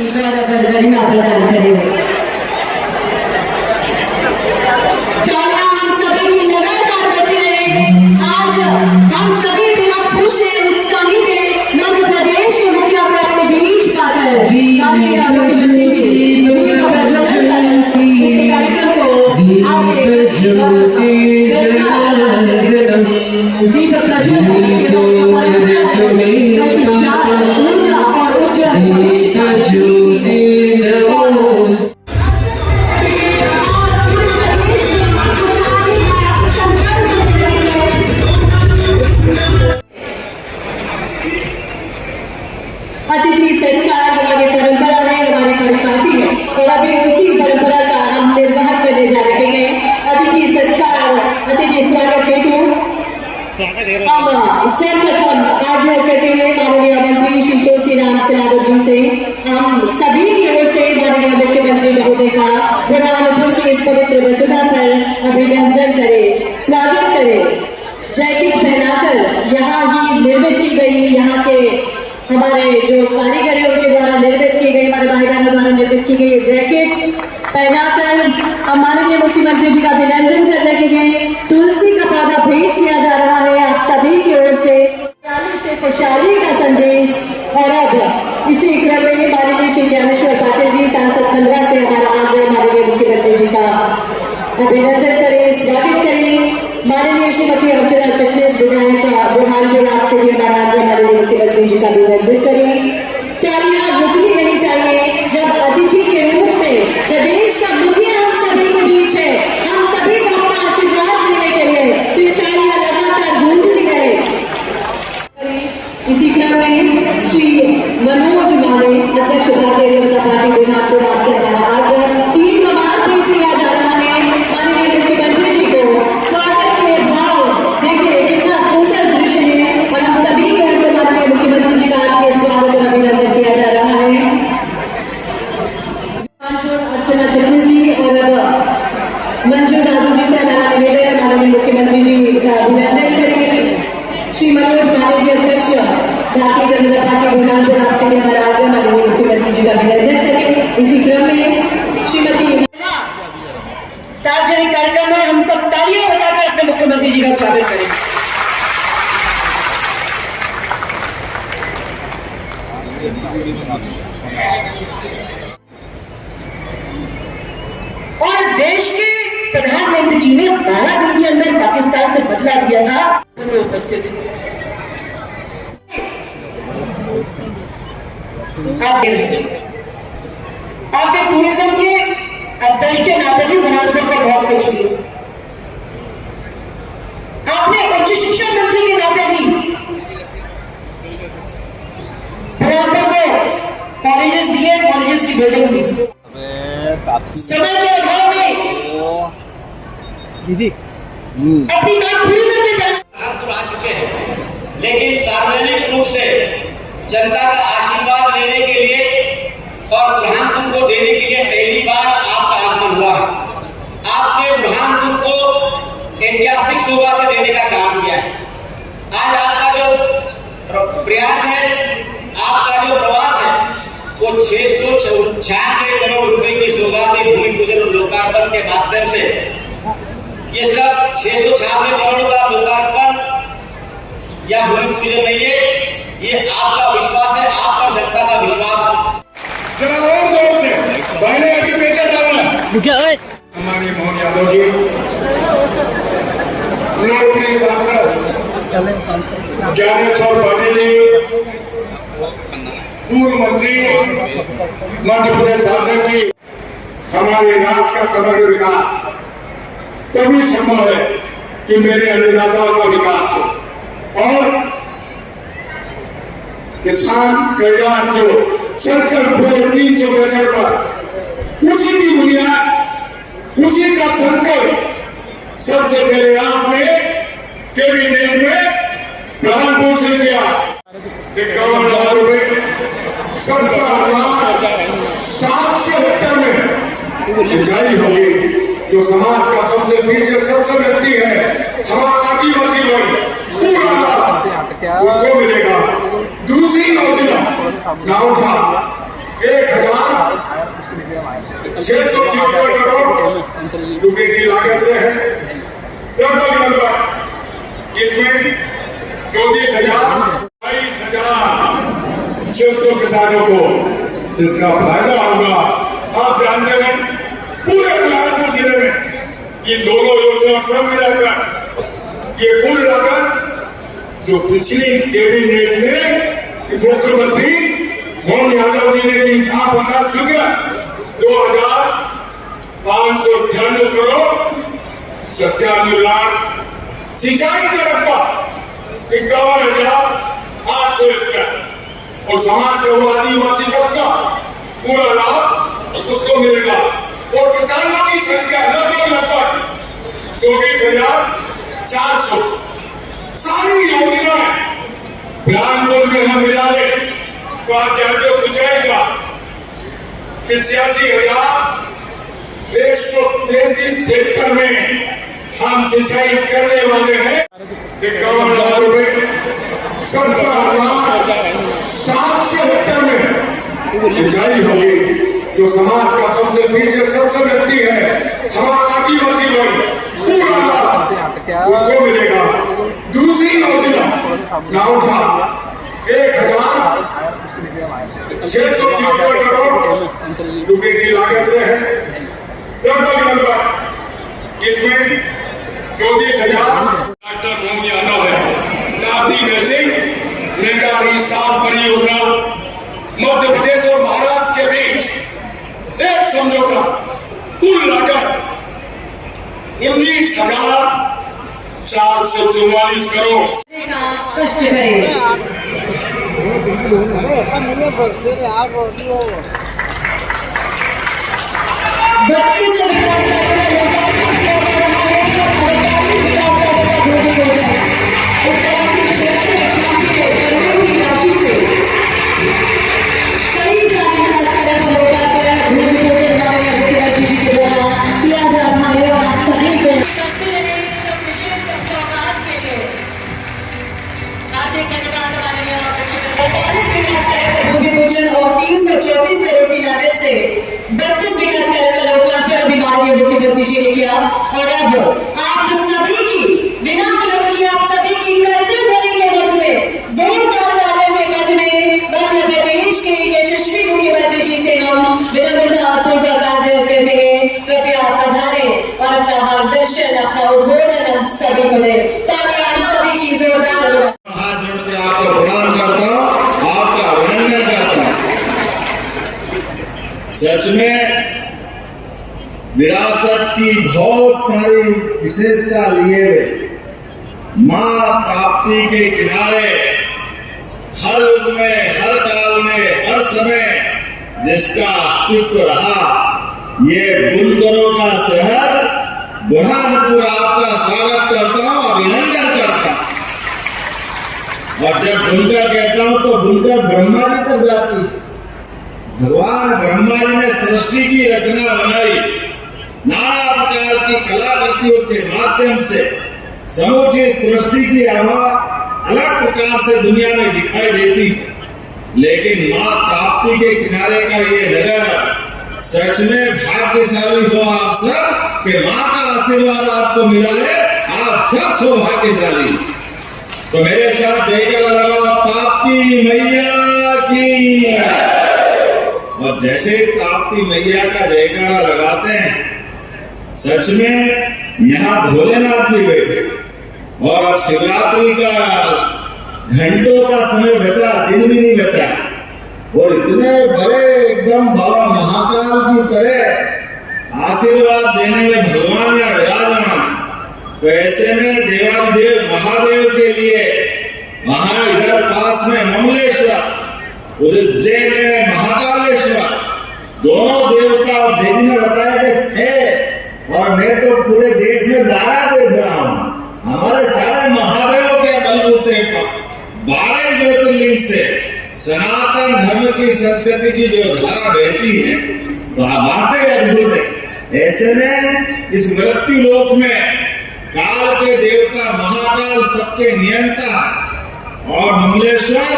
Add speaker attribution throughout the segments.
Speaker 1: गरिमा प्रदान करे। तालियां हम सभी की लगातार बजती रहे। आज हम सभी बेहद खुश हैं, उत्साहित हैं मध्य प्रदेश के मुखिया को अपने बीच पाकर माननीय मुख्यमंत्री जी दीप प्रज्वलन कर इस कार्यक्रम को आगे दीप प्रज्वलन के ऊर्जा और उज्जवल भविष्य का अतिथि सत्कार हमारी परंपरा है, हमारी परिपाटी है और अभी उसी परंपरा का हम निर्वहन करने जा रहे हैं। अतिथि सत्कार, अतिथि स्वागत हेतु हम सर्वप्रथम आग्रह करते हैं माननीय मंत्री श्री तुलसीराम सिलावट जी से, हम सभी की ओर से माननीय मुख्यमंत्री महोदय का बुरहानपुर की इस पवित्र वसुधा पर अभिनंदन करें, स्वागत करें। जैकेट पहनाकर यहाँ ही निर्मित की गई, यहाँ के हमारे जो कारीगर है उनके द्वारा निर्मित की गई, हमारे भाई बहनों द्वारा निर्मित की गई जैकेट पहनाकर हम माननीय मुख्यमंत्री जी का अभिनंदन करने के लिए तुलसी का पौधा भेंट किया जा रहा है आप सभी की ओर से खुशहाली का संदेश। और अब इसी क्रम में माननीय श्री ज्ञानेश्वर पाटिल जी सांसद खंडवा से हमारा आग्रह माननीय मुख्यमंत्री जी का अभिनंदन करें, स्वागत करें। माननीय श्रीमती अर्चना चिटनीस विधायक बुरहानपुर आप से भी हमारा आग्रह माननीय मुख्यमंत्री जी का अभिनंदन करें। तालियां रुकनी नहीं चाहिए जब अतिथि के रूप में प्रदेश का मुखिया हम सभी के बीच है, हम सभी को अपना आशीर्वाद देने के लिए तो ये तालियां लगातार गूंजती रहे। इसी क्रम में श्री मनोज माने अध्यक्ष भारतीय जनता पार्टी बुरहानपुर आप से हमारा आग्रह 3 बार भेंट किया जा रहा है माननीय मुख्यमंत्री जी को। स्वागत के भाव देखिए कितना सुंदर दृश्य है और हम सभी की ओर से माननीय मुख्यमंत्री जी का आपके स्वागत और अभिनंदन किया जा रहा है। अर्चना चिटनीस जी और अब मंजू दादू जी से हमारा निवेदन है माननीय मुख्यमंत्री जी का अभिनंदन करेंगे। श्री मनोज माने जी अध्यक्ष भारतीय जनता पार्टी बुरहानपुर आप से हमारा आग्रह माननीय मुख्यमंत्री जी का अभिनंदन करें। इसी क्रम में श्रीमती
Speaker 2: सार्वजनिक कार्यक्रम में हम सब तालियां बजाकर अपने मुख्यमंत्री जी का स्वागत करें। और देश के प्रधानमंत्री जी ने 12 दिन के अंदर पाकिस्तान से बदला दिया था, उनमें उपस्थित आपने टूरिज्म के अध्यक्ष के नाते भी बुरहानपुर को बहुत कुछ किया, आपने उच्च शिक्षा मंत्री के नाते भी बुरहानपुर को कॉलेजेस दिए, कॉलेजेस की बिल्डिंग दी। समय के अभाव में दीदी अपनी बात पूरी करते जाए
Speaker 3: बुरहानपुर आ चुके हैं, लेकिन सार्वजनिक रूप से जनता का आशीर्वाद लेने के लिए और बुरहानपुर को देने के लिए पहली बार आपका आगमन हुआ है। आपने बुरहानपुर को ऐतिहासिक शोभा से देने का काम किया है। आज आपका जो प्रयास है, आपका जो प्रवास है, वो 696 करोड़ रुपए की सौगात भूमि पूजन और लोकार्पण के माध्यम से, ये सब 696 करोड़ का लोकार्पण या भूमि पूजन नहीं है, ये आपका विश्वास है, आप पर जनता का विश्वास है।
Speaker 4: हमारे मोहन यादव जी लोकप्रिय सांसद ज्ञानेश्वर पाटिल जी पूर्व मंत्री मध्य प्रदेश सांसद जी, हमारे राज्य का समग्र विकास तभी संभव है कि मेरे अन्नदाताओं का विकास हो और किसान कल्याण जो सर्कल पूरे 365 पर उसी की बुनियाद, उसी का संकल्प सबसे पहले आपने कैबिनेट में बुरहानपुर से किया। 51,00,000 रुपए 17,700 हेक्टेयर में सिंचाई होगी, जो समाज का सबसे पीछे सबसे व्यक्ति है, हमारा आदिवासी वर्ग पूरा लाभ उनको मिलेगा। दूसरी योजना गाँव था 1,000 676 करोड़ रुपए की लागत से है। लगभग इसमें 22,600 किसानों को इसका फायदा होगा। आप जानते हैं पूरे बुरहानपुर जिले में ये दोनों योजना सब मिलाकर ये कुल लागत जो पिछली कैबिनेट में मुख्यमंत्री मोहन यादव जी ने की हिसाब बता चुके 2,598 करोड़ 97 लाख, सिंचाई का रकबा 51,871 और समाज से वो आदिवासी तबका पूरा लाभ उसको मिलेगा और किसानों की संख्या लगभग 24,400। सारी योजनाएं बुरहानपुर में हम मिला ले तो आप जानते हो सिंचाई का 85,133 हेक्टर में हम सिंचाई करने वाले हैं। 51 लाख रुपए 17,700 हेक्टर में सिंचाई होगी। जो समाज का सबसे पीछे सबसे व्यक्ति है हमारा आदिवासी लोग पूरा लाभ उनको मिलेगा। दूसरी योजना नाव था 1,676 करोड़ रुपए की लागत से है। लगभग इसमें 34,000 डॉक्टर मोहन यादव है। ताप्ती नरसिंह मेगारी 7 परियोजना मध्य प्रदेश और महाराष्ट्र के बीच एक समझौता कुल लागत 19,444 करोड़।
Speaker 1: कष्ट करें।
Speaker 5: ऐसा नहीं है, फिर आग होती हो।
Speaker 1: 32 विकास कार्यों का लोकार्पण किया जा रहा है और 48 विकास कार्यों का भूमि पूजन। इस तरह से 698 करोड़ की राशि से कई सारे विकास कार्यों का लोकार्पण भूमि पूजन माननीय मुख्यमंत्री जी के द्वारा किया जा रहा है और आप सभी को सब विशेष सौगात के लिए हार्दिक धन्यवाद माननीय मुख्यमंत्री। 48 विकास कार्यों का भूमि पूजन और 334 करोड़ की लागत से 32 विकास कार्यों का लोकार्पण अभी माननीय मुख्यमंत्री जी ने किया और अब आप सभी की बिना विलंब के आप सभी की करते ध्वनि के मध्य में जोरदार तालियों के मध्य में मध्य प्रदेश के यशस्वी मुख्यमंत्री जी से हम विनम्रतापूर्वक आग्रह करते हैं कृपया पधारे और अपना मार्गदर्शन अपना उद्बोधन हम सभी को दें। तालियां आप सभी की जोरदार हो।
Speaker 6: हाथ जोड़ के आपको प्रणाम करता हूँ, आपका अभिनंदन करता हूँ। सच में विरासत की बहुत सारी विशेषता लिए हुए माँ ताप्ती के किनारे हर युग में, हर काल में, हर समय जिसका अस्तित्व रहा, ये बुनकरों का शहर बुरहानपुर आपका स्वागत करता हूँ, अभिनंदन करता हूँ। और जब बुनकर कहता हूँ तो बुनकर ब्रह्मा जी तक जाती है। भगवान ब्रह्मा जी ने सृष्टि की रचना बनाई, नाना प्रकार की कलाकृतियों के माध्यम से समूची सृष्टि की आवाज अलग प्रकार से दुनिया में दिखाई देती है। लेकिन माँ ताप्ती के किनारे का ये नगर सच में भाग्यशाली हो आप सब कि माँ का आशीर्वाद आपको मिला है। आप सब सौभाग्यशाली। तो मेरे साथ जयकारा लगाओ, ताप्ती मैया की। और जैसे ताप्ती मैया का जयकारा लगाते हैं, सच में यहाँ भोलेनाथ भी बैठे और अब शिवरात्रि का घंटों का समय बचा, दिन भी नहीं बचा और इतने बड़े एकदम बाबा महाकाल की तरह आशीर्वाद देने में भगवान यहाँ विराजमान। तो ऐसे में देवाधिदेव महादेव के लिए वहां इधर पास में ममलेश्वर, उज्जैन में महाकालेश्वर, दोनों देवता और दीदी ने बताया कि 6 और मैं तो पूरे देश में 12 देख रहा हूँ। हमारे सारे महादेवों के बलबूते पर 12 ज्योतिर्लिंग से सनातन धर्म की संस्कृति की जो धारा बहती है तो बातें अद्भुत है। ऐसे में इस मृत्यु लोक में काल के देवता महाकाल सबके नियंता और मंगलेश्वर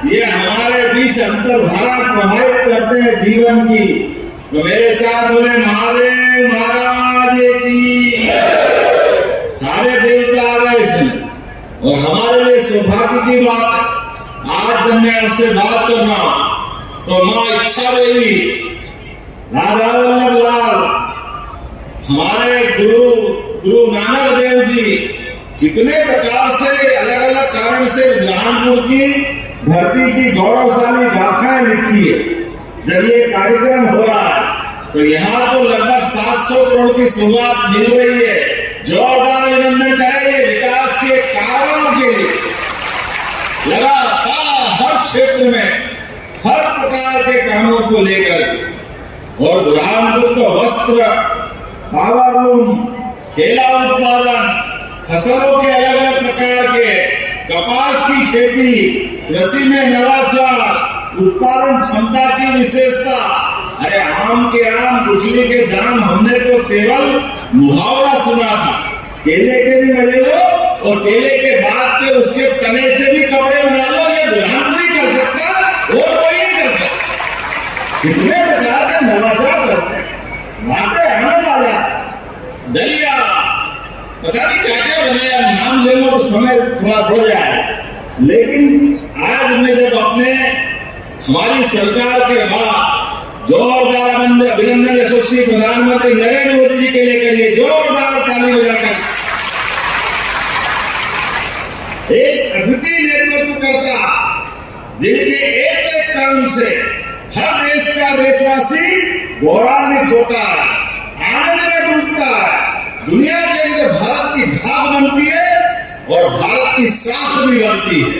Speaker 6: ये हमारे बीच अंतर्धारा प्रभावित करते हैं जीवन की। तो मेरे साथ बोले महादेव महाराज की। सारे देवता आ गए इसमें, और हमारे लिए सौभाग्य की बात है आज जब मैं आपसे बात कर रहा हूं तो मां इच्छा देवी राधा वल्लभ लाल हमारे गुरु नानक देव जी कितने प्रकार से अलग अलग कारण से बुरहानपुर की धरती की गौरवशाली गाथाएं लिखी है। जब ये कार्यक्रम हो रहा है तो यहाँ तो लगभग 700 करोड़ की शुरुआत मिल रही है। जोरदार अभिनंदन करें ये विकास के कारणों के लिए। लगातार हर क्षेत्र में हर प्रकार के कामों को लेकर, और बुरहानपुर को वस्त्र, पावर लूम, केला उत्पादन, फसलों के अलग अलग प्रकार के, कपास की खेती, कृषि में नवाचार, उत्पादन क्षमता की विशेषता। अरे आम के आम, गुठली के दाम हमने तो केवल मुहावरा सुना था। केले के भी मजे लो और केले के बाद के उसके तने से भी कपड़े बना लो, ये बुरहानपुरी कर सकता और कोई नहीं कर सकता। कितने प्रकार के नवाचार करते हैं, वहां पे आनंद आ जाता। दलिया, पता नहीं क्या क्या बनाया, नाम लेना तो समय थोड़ा बढ़ जाए। लेकिन आज मैं जब अपने हमारी सरकार के बाद जोरदार अभिनंदन यशस्वी प्रधानमंत्री नरेंद्र मोदी जी के लिए करिए जोरदार ताली बजाकर। एक अद्वितीय नेतृत्व करता जिनके एक एक काम से हर देश का देशवासी गौरवान्वित होता है, आनंद में डूबता है। दुनिया के अंदर भारत की धाक बनती है और भारत की साख भी बनती है।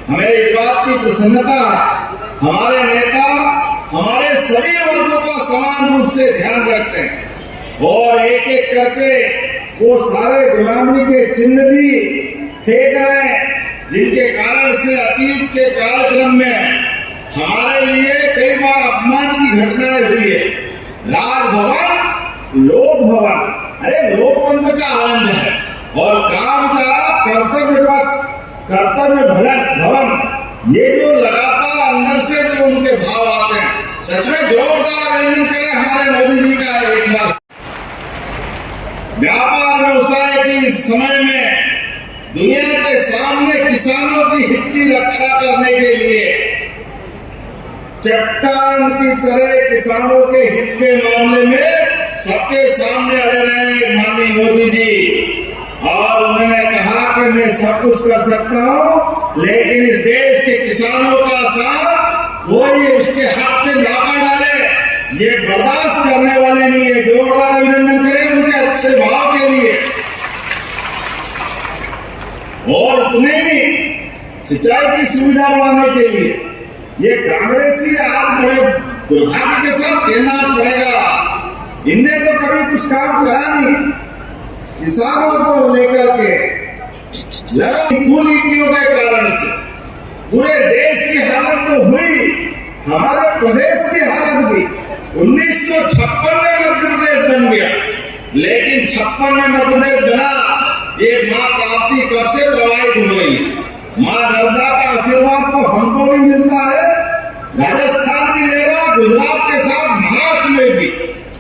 Speaker 6: हमें इस बात की प्रसन्नता है, हमारे नेता हमारे सभी वर्गों का समान रूप से ध्यान रखते हैं और एक एक करके वो सारे गुलामी के चिन्ह भी फेंक रहे हैं, जिनके कारण से अतीत के कार्यक्रम में हमारे लिए कई बार अपमान की घटनाएं हुई है। राजभवन, लोक भवन, अरे लोकतंत्र का आनंद है और काम का कर्तव्य पक्ष, कर्तव्य भवन, ये जो लगातार अंदर से जो उनके भाव आते हैं, सच में जोरदार अभिनंदन करें हमारे मोदी जी का। एक बार व्यापार व्यवसाय के इस समय में दुनिया के सामने किसानों की हित की रक्षा करने के लिए चट्टान की तरह किसानों के हित के मामले में सबके सामने अड़े रहे माननीय मोदी जी, और उन्होंने कहा कि मैं सब कुछ कर सकता हूं लेकिन इस देश के किसानों का साथ कोई उसके हाथ पे नाका डाले, ये बर्दाश्त करने वाले नहीं है। जोरदार अभिनंदन करें उनके अच्छे भाव के लिए। और उन्हें भी सिंचाई की सुविधा बढ़ाने के लिए ये कांग्रेसी आज बड़े दुर्भाग्य के साथ कहना पड़ेगा, इनने तो कभी कुछ काम करा नहीं। किसानों को लेकर के कुनीतियों के कारण से पूरे देश की हालत तो हुई, हमारे प्रदेश की हालत भी। 1956 में मध्य प्रदेश बन गया, लेकिन 56 में मध्य प्रदेश बना, ये माँ ताप्ती कब से प्रवाहित हो गई। माँ नर्मदा का आशीर्वाद तो हमको भी मिलता है, राजस्थान की लेगा, गुजरात के साथ महाराष्ट्र में भी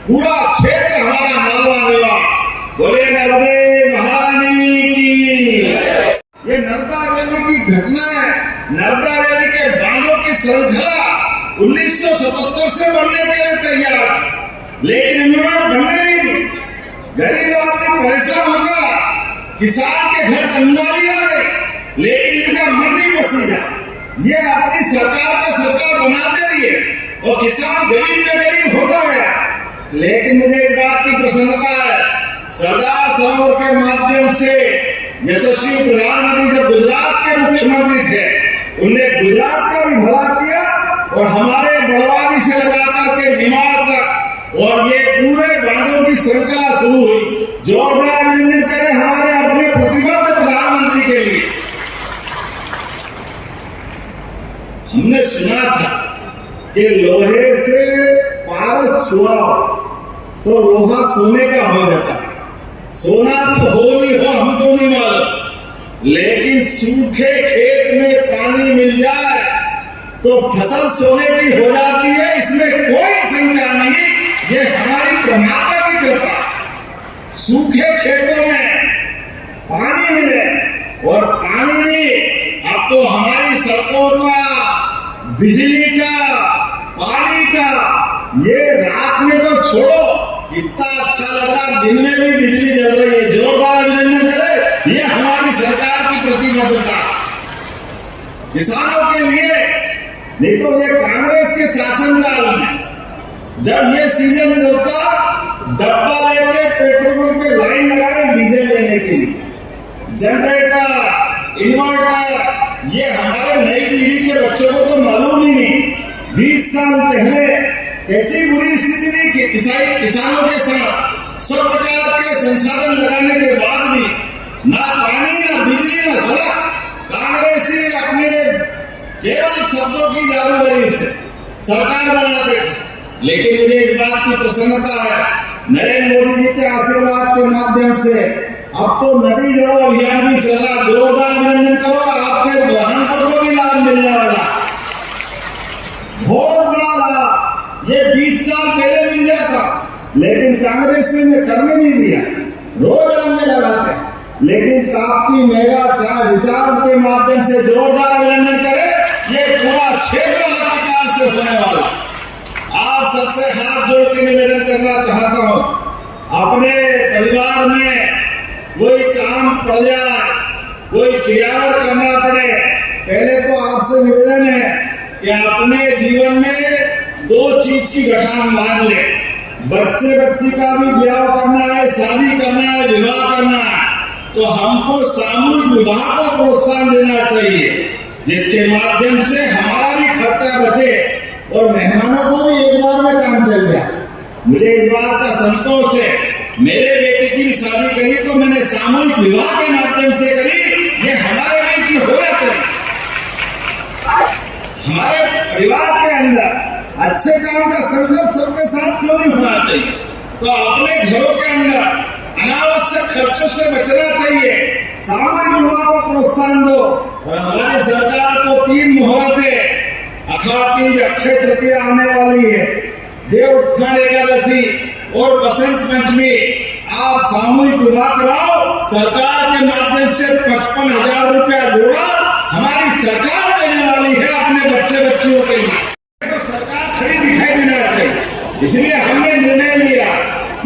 Speaker 6: पूरा क्षेत्र हमारा मालवा निवास। बोले नर्मदे महारानी की। ये नर्मदा वैली की घटना है, नर्मदा वैली के बांधों की श्रृंखला 1977 से बनने के लिए तैयार थी, लेकिन इन्होंने बनने नहीं दी। गरीब आदमी परेशान होगा, किसान के घर कंगाली आ गई, लेकिन इनका मन नहीं पसीजा। ये अपनी सरकार पे सरकार बनाते रही है और किसान गरीब में गरीब होता गया। लेकिन मुझे इस बात की प्रसन्नता है, सरदार सरोवर के माध्यम से यशस्वी प्रधानमंत्री जब गुजरात के मुख्यमंत्री थे, उन्हें गुजरात का भी भला किया और हमारे बड़वानी से लगाकर के निमाड़ तक और ये पूरे बांधों की श्रृंखला शुरू हुई। जोरदार अभिनंदन करें हमारे अपने प्रतिबद्ध प्रधानमंत्री के लिए। हमने सुना था कि लोहे से पारस छुआओ तो लोहा सोने का हो जाता है। सोना तो हो नहीं हो हमको नहीं मालूम, लेकिन सूखे खेत में पानी मिल जाए तो फसल सोने की हो जाती है, इसमें कोई शंका नहीं। ये हमारी परमात्मा की कृपा। सूखे खेतों में पानी मिले, और पानी भी अब तो हमारी सड़कों का, बिजली का, पानी का, ये रात में तो छोड़ो, कितना अच्छा लग रहा, दिन में भी बिजली जल रही है। जोरदार अभिनंदन करे, ये हमारी सरकार की प्रतिबद्धता किसानों के लिए। नहीं तो ये कांग्रेस के शासनकाल में जब ये सीजन चलता, डब्बा लेके पेट्रोल पंप पे लाइन लगा के डीजल लेने के लिए, जनरेटर, इन्वर्टर, ये हमारे नई पीढ़ी के बच्चों को तो मालूम ही नहीं। 20 साल पहले ऐसी बुरी स्थिति थी कि किसानों के साथ सब प्रकार के संसाधन लगाने के बाद भी ना पानी, ना बिजली, ना सड़क, कांग्रेसी अपने केवल शब्दों की जादूगरी से सरकार बनाते थे। लेकिन मुझे इस बात की प्रसन्नता है, नरेंद्र मोदी जी के आशीर्वाद के माध्यम से अब तो नदी जोड़ो अभियान भी चल रहा। जोरदार अभिनंदन करो, आपके बुरहानपुर को भी लाभ मिलने वाला, बहुत बड़ा लाभ। ये 20 साल पहले मिल जाता, लेकिन कांग्रेस ने करने नहीं दिया, रोज लंबे लगाते। लेकिन ताप्ती मेगा रिचार्ज के माध्यम से जोरदार अभिनंदन करे, ये पूरा क्षेत्र अलग प्रकार से होने वाला। आज सबसे हाथ जोड़ के निवेदन करना चाहता हूं, अपने परिवार में कोई काम पड़ जाए, कोई क्रियावर करना पड़े, पहले तो आपसे निवेदन है कि अपने जीवन में 2 चीज की गठान बांध ले। बच्चे बच्ची का भी ब्याह करना है, शादी करना है, विवाह करना है, तो हमको सामूहिक विवाह को प्रोत्साहन देना चाहिए, जिसके माध्यम से हमारा भी खर्चा बचे और मेहमानों को भी एक बार में काम चल जाए। मुझे इस बात का संतोष है, मेरे बेटे की भी शादी करी तो मैंने सामूहिक विवाह के माध्यम से करी। ये हमारे बीच में होना चाहिए, हमारे परिवार के अंदर अच्छे काम का संकल्प सबके साथ क्यों नहीं होना चाहिए। तो अपने घरों के अंदर अनावश्यक खर्चों से बचना चाहिए, सामूहिक विवाह को प्रोत्साहन दो। और हमारी सरकार को 3 मुहूर्तें, अखाड़ तीज, अक्षय तृतीया आने वाली है, देव उत्थान एकादशी और बसंत पंचमी, आप सामूहिक विवाह कराओ। सरकार के माध्यम से 55,000 रुपया जोड़ा हमारी सरकार देने वाली है अपने बच्चे बच्चियों के लिए, तो सरकार खड़ी दिखाई देना चाहिए। इसलिए हमने निर्णय लिया,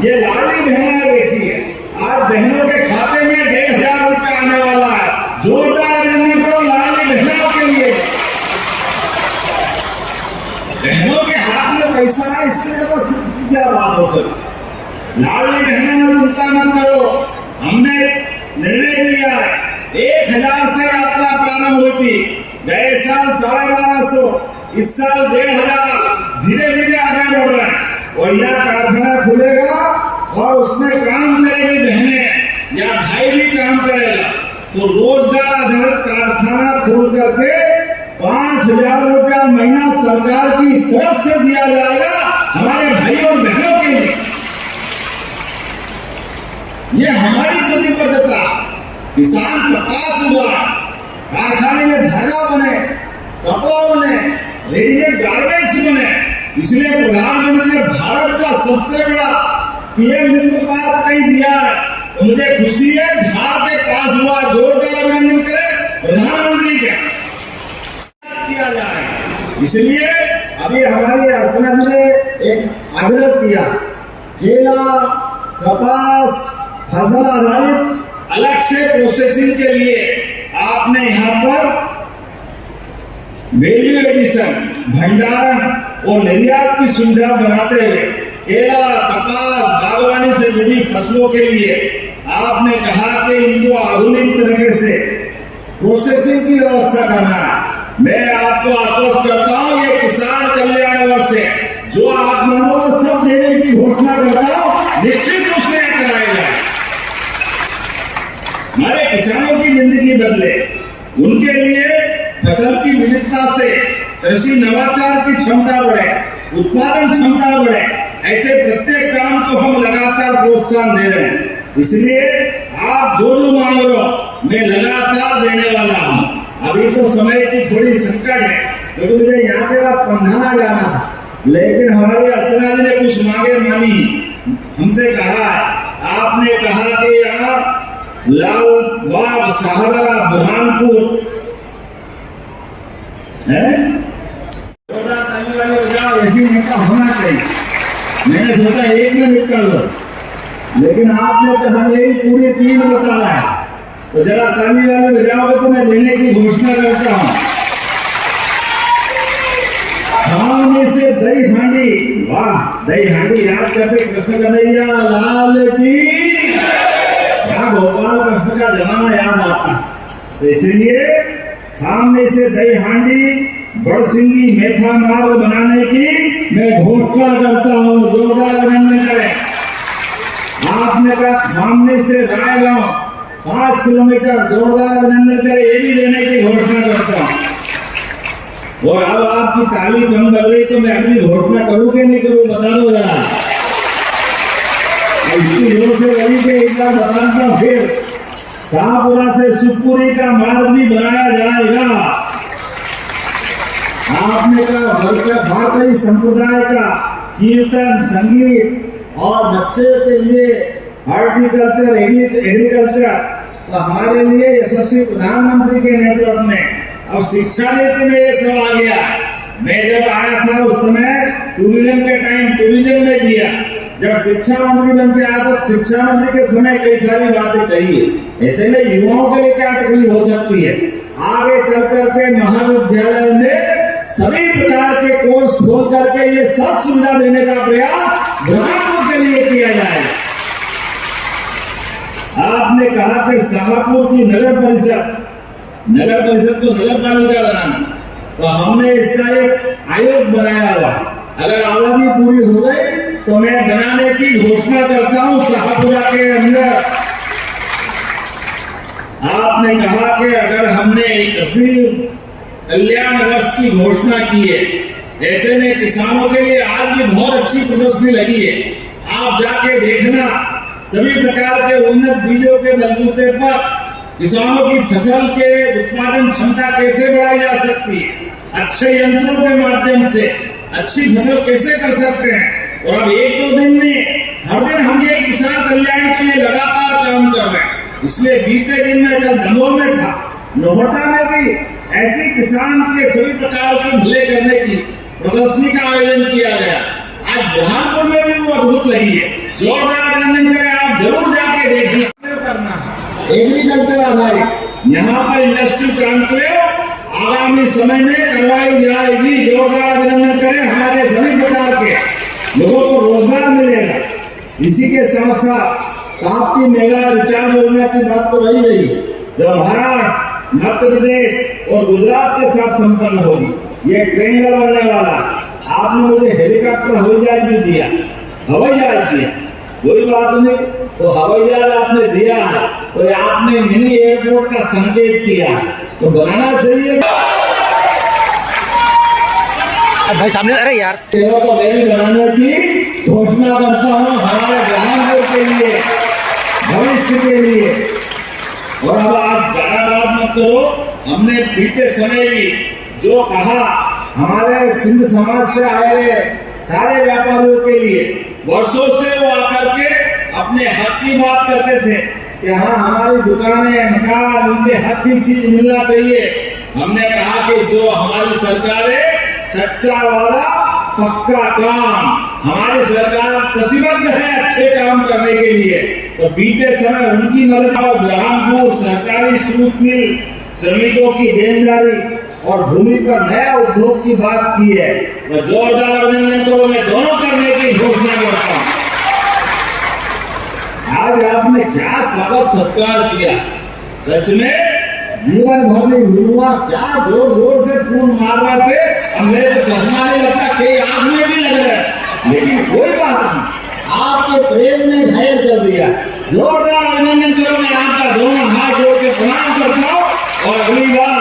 Speaker 6: ये लाडली बहना बेटी है, आज बहनों के खाते में 1,500 रुपया आने वाला है। जोरदार अभिनंदन करो लाडली बहनों के लिए। बहनों के हाथ में पैसा है, इससे ज्यादा सुख की क्या बात हो सकती। लाडली बहनों में चिंता मत करो, हमने निर्णय लिया है 1,000 से यात्रा प्रारंभ हुई थी, गए साल 1250, इस साल 1,500, धीरे धीरे आगे बढ़ रहे हैं। और यहाँ कारखाना खुलेगा और उसमें काम करेगी बहनें या भाई भी काम करेगा, तो रोजगार आधारित कारखाना खोल करके 5,000 रुपया महीना सरकार की तरफ से दिया जाएगा हमारे भाई और बहनों के लिए। ये हमारी प्रतिबद्धता। किसान कपास उगाए, कारखाने में धागा बने, कपड़ा बने, रेडीमेड गारमेंट्स बने। इसलिए प्रधानमंत्री ने भारत का सबसे बड़ा पीएम मित्र पार्क नहीं दिया है, तो मुझे खुशी है झार के पास हुआ। जोरदार अभिनंदन करें प्रधानमंत्री का, किया जाए। इसलिए अभी हमारी अर्चना जी ने एक आग्रह किया, केला, कपास, फसल आधारित अलग से प्रोसेसिंग के लिए आपने यहाँ पर वैल्यू एडिशन, भंडारण और निर्यात की सुविधा बनाते हुए केला, कपास, बागवानी से जुड़ी फसलों के लिए आपने कहा कि इनको आधुनिक तरीके से प्रोसेसिंग की व्यवस्था करना है। मैं आपको आश्वस्त करता हूँ, ये किसान कल्याण वर्ष है, जो आप मानो सब देने की घोषणा करता हूँ, निश्चित रूप से कराया जाए। हमारे किसानों की जिंदगी बदले, उनके लिए फसल की विविधता से कृषि नवाचार की क्षमता बढ़े, उत्पादन क्षमता बढ़े, ऐसे प्रत्येक काम को हम लगातार प्रोत्साहन दे रहे हैं। इसलिए आप जो जो मांग रहे हो मैं लगातार देने वाला हूँ। अभी तो समय की थोड़ी संकट है, क्योंकि मुझे यहाँ के बाद पंधाना जाना था, लेकिन हमारे अर्चना जी ने कुछ मांगे मानी, हमसे कहा, आपने कहा कि यहाँ लाल बाग सहारा बुरहानपुर है, ऐसी नेता होना चाहिए। मैंने सोचा 1 मिनट कर लो, लेकिन आपने कहा नहीं, पूरे 3 बता रहा है, तो जरा ताली वाले बजाओगे तो मैं देने की घोषणा करता हूँ। खाने से दही हांडी, वाह, दही हांडी याद करते कृष्ण कन्हैया लाल की, क्या गोपाल कृष्ण का जमाना याद आता। तो इसलिए खाने से दही हांडी बड़सिंगी मेथा मार्ग बनाने की मैं घोषणा करता हूँ। जोरदार अभिनंदन करें। आपने कहा खामने से रायगांव 5 किलोमीटर, जोरदार अभिनंदन करें, ये भी देने की घोषणा करता हूँ। और अब आपकी ताली कम कर रही तो मैं अगली घोषणा करूँ कि नहीं करूँ, बता दो जरा। इतनी जोर से लगी कि एक बार बताता हूँ, फिर शाहपुरा से शिवपुरी का मार्ग भी बनाया जाएगा। आपने कहा भारतीय संप्रदाय का कीर्तन, संगीत और बच्चे के लिए हॉर्टिकल्चर, एग्रीकल्चर, तो हमारे लिए यशस्वी प्रधानमंत्री के नेतृत्व में अब शिक्षा नीति में ये सब आ गया। मैं जब आया था उस समय टूरिज्म के टाइम टूरिज्म में दिया, जब शिक्षा मंत्री बन के आया तो शिक्षा मंत्री के समय कई सारी बातें कही है। ऐसे में युवाओं के लिए क्या तकलीफ हो सकती है, आगे चल करके महाविद्यालय में सभी प्रकार के कोर्स खोल करके ये सब सुविधा देने का प्रयास बुरहानपुर के लिए किया जाएगा। आपने कहा कि शाहपुर की नगर परिषद को नगर पालिका बनाना, तो हमने इसका एक आयोग बनाया हुआ। अगर आबादी पूरी हो गई तो मैं बनाने की घोषणा करता हूं शाहपुरा के अंदर। आपने कहा कि अगर हमने कल्याण वर्ष की घोषणा की है, ऐसे में किसानों के लिए आज भी बहुत अच्छी प्रदर्शनी लगी है। आप जाके देखना, सभी प्रकार के उन्नत बीजों के बलबूते पर किसानों की फसल के उत्पादन क्षमता कैसे बढ़ाई जा सकती है, अच्छे यंत्रों के माध्यम से अच्छी फसल कैसे कर सकते हैं। और अब 1-2 दिन में हर दिन हम ये किसान कल्याण के लिए लगातार काम कर रहे हैं। इसलिए बीते दिन में कल दमोह में था, नोहटा में भी ऐसी किसान के सभी प्रकार के भले करने की प्रदर्शनी का आयोजन किया गया। आज बुरहानपुर में भी वो अद्भुत लगी है। जोरदार अभिनंदन करें, आप जरूर जाके देखना। करना एग्रीकल्चर आधारित यहाँ पर इंडस्ट्री कॉन्क्लेव आगामी समय में करवाई जाएगी। जोरदार अभिनंदन करें, हमारे सभी प्रकार के लोगों को रोजगार मिलेगा। इसी के साथ साथ ताप्ती मेगा रिचार्ज योजना की बात तो वही रही है, जो महाराष्ट्र, मध्य प्रदेश और गुजरात के साथ संपन्न होगी। ये ट्रेंगल बनने वाला। आपने मुझे हेलीकॉप्टर हवाई जहाज भी दिया, हवाई जहाज दिया, कोई बात नहीं, तो हवाई जहाज आपने दिया है तो आपने मिनी एयरपोर्ट का संकेत किया, तो बनाना चाहिए।
Speaker 5: भाई सामने, अरे यार,
Speaker 6: को मैं बनाने की घोषणा करता हूँ हमारे बुरहानपुर के लिए, भविष्य के लिए। और अब आप ज्यादा बात मत करो, हमने बीते समय भी जो कहा हमारे सिंध समाज से आए हुए सारे व्यापारियों के लिए, वर्षों से वो आकर के अपने हक की बात करते थे कि हाँ हमारी दुकानें, मकान, उनके हक की चीज मिलना चाहिए। हमने कहा कि जो हमारी सरकार है, सच्चा वाला पक्का काम, हमारी सरकार प्रतिबद्ध है अच्छे काम करने के लिए। तो बीते समय उनकी मदद और बुरहानपुर सरकारी सूत मिल, श्रमिकों की देनदारी और भूमि पर नया उद्योग की बात की है। मैं जोरदार अभिनंदन करो, मैं दोनों करने की घोषणा करता हूँ। आज आपने क्या स्वागत सत्कार किया, सच में जीवन भर में भूलूंगा। क्या जोर जोर से फूल मार रहे थे, अब मेरे को चश्मा नहीं लगता, कई आंख में भी लग रहा है, लेकिन कोई बात नहीं, आपके प्रेम ने घायल कर दिया। जोरदार अभिनंदन करो, मैं आपका दोनों हाथ जोड़ के प्रणाम करता हूँ। और अगली बार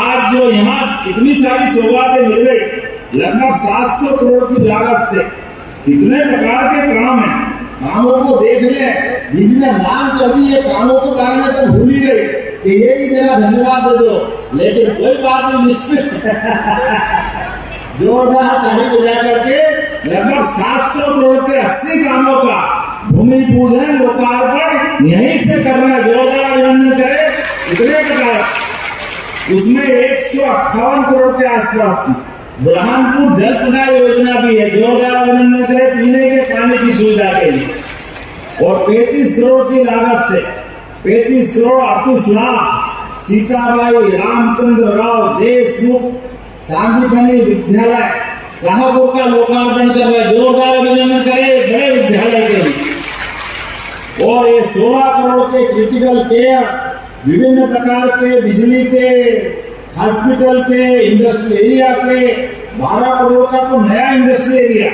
Speaker 6: आज जो यहाँ कितनी सारी सौगातें मिल गई, लगभग 700 करोड़ की लागत से, कितने प्रकार के काम है, कामों को देख ले। दीदी ने मांग कर दी है, कामों के बारे में तो भूल ही गई कि ये भी जरा धन्यवाद दे दो, लेकिन कोई बात नहीं, निश्चित जोरदार ताली बजा करके लगभग 700 करोड़ के 80 कामों का भूमि पूजन लोकार्पण यहीं से करना है। जोरदार अभिनंदन करें। इतने प्रकार उसमें 158 करोड़ के आसपास की बुरहानपुर जल पुनः योजना भी है। जोरदार अभिनंदन करें पीने के पानी की सुविधा के लिए। और 35 करोड़ की लागत से 35 करोड़ 38 लाख सीताबाई रामचंद्र राव देशमुख सांदीपनी विद्यालय शाहपुर का लोकार्पण कर रहे। जोरदार अभिनंदन करें बड़े विद्यालय के लिए। और ये 16 करोड़ के क्रिटिकल केयर, विभिन्न प्रकार के बिजली के, हॉस्पिटल के, इंडस्ट्रियल एरिया के 12 करोड़ का तो नया industrial area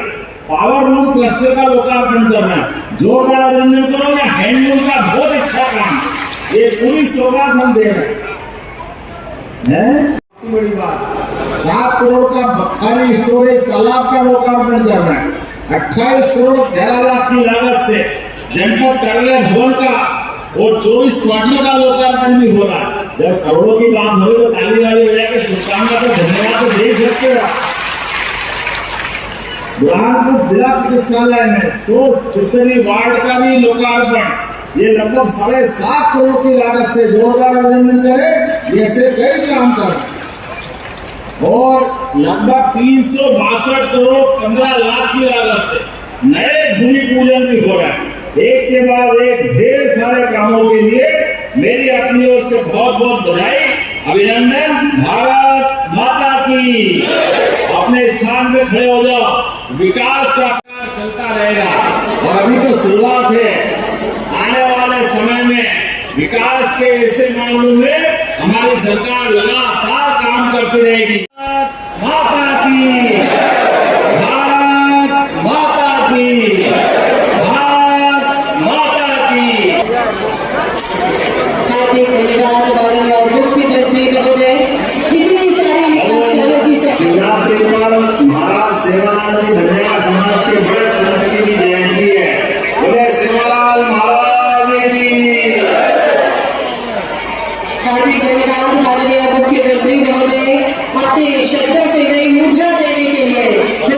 Speaker 6: power loom cluster का लोकार्पण करना है। जोरदार अभिनंदन करो। या हैंडलूम का बहुत अच्छा काम, ये पूरी सौगात हम दे रहे हैं। बड़ी बात 7 करोड़ का बखारी स्टोरेज तालाब का लोकार्पण करना है। 28 करोड़ 13 लाख की लागत से जनपद कार्यालय भवन का और 24 क्वार्टर का लोकार्पण भी हो रहा है। जब करोड़ों की बात हो रही तो ताली वाली बजा के शुभकामना तो धन्यवाद तो दे सकते हो। बुरहानपुर जिला चिकित्सालय में 100 स्तरीय वार्ड का भी लोकार्पण, ये लगभग 7.5 करोड़ की लागत से। जोरदार अभिनंदन करें। ऐसे कई काम कर। और लगभग 362 करोड़ 15 लाख की लागत से नए भूमि पूजन भी हो रहा है। एक के बाद एक ढेर सारे कामों के लिए मेरी अपनी ओर से बहुत बहुत बधाई, अभिनंदन। भारत माता की। अपने स्थान पे खड़े हो जाओ। विकास का कार्य चलता रहेगा और अभी तो शुरुआत है। आने वाले समय में विकास के ऐसे मामलों में हमारी सरकार लगातार काम करती रहेगी। माता की, भारत माता की, भारत माता की।
Speaker 1: हार्दिक धन्यवाद माननीय मुख्यमंत्री महोदय। इतनी सारी विकास कार्यों की
Speaker 6: शिवरात्रि पर महाराज सेवालाल जी धन्यवाद समाज के बड़े संत की भी जयंती है। बोले सेवालाल महाराज की।
Speaker 1: हार्दिक धन्यवाद माननीय मुख्यमंत्री महोदय, अपने शब्दों से नई ऊर्जा देने के लिए।